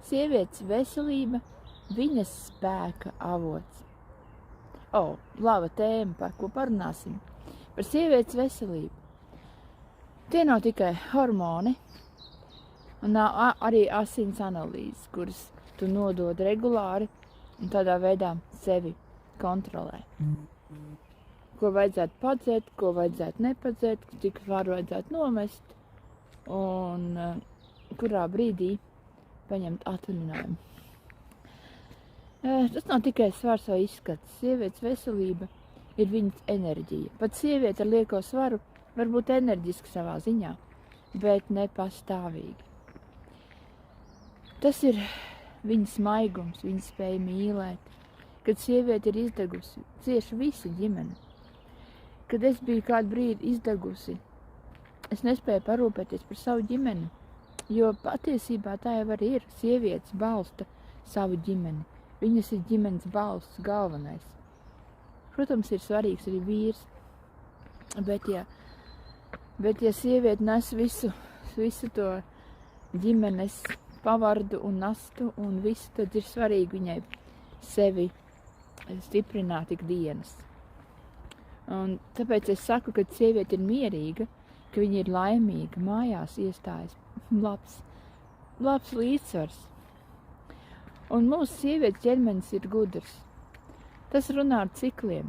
Sievietes veselība, viņas spēka avots. Laba tēma, par ko parunāsim. Par sievietes veselību. Tie nav tikai hormoni, un nav arī asins analīzes, kuras tu nodod regulāri un tādā veidā sevi kontrolē. Ko vajadzētu padzert, ko vajadzētu nepadzert, cik varu vajadzētu nomest un kurā brīdī paņemt atvaļinājumu. Tas nav tikai svars vai izskats. Sievietes veselība ir viņas enerģija. Pat sieviete ar lieko svaru var būt enerģiska savā ziņā, bet ne pastāvīgi. Tas ir viņas maigums, viņas spēja mīlēt. Kad sieviete ir izdegusi, cieši visa ģimene. Kad es biju kādu brīdi izdegusi, es nespēju parūpēties par savu ģimeni, jo patiesībā tā jau arī ir. Sievietes balsta savu ģimeni. Viņas ir ģimenes balsts galvenais. Protams, ir svarīgs arī vīrs, bet ja sieviete nes visu to ģimenes pavardu un nastu un visu, tad ir svarīgi viņai sevi stiprināt ikdienas. Un tāpēc es saku, ka sieviete ir mierīga, ka viņa ir laimīga, mājās iestājas labs līdzsvars. Un mūsu sievietes ķermenis ir gudrs. Tas runā ar cikliem.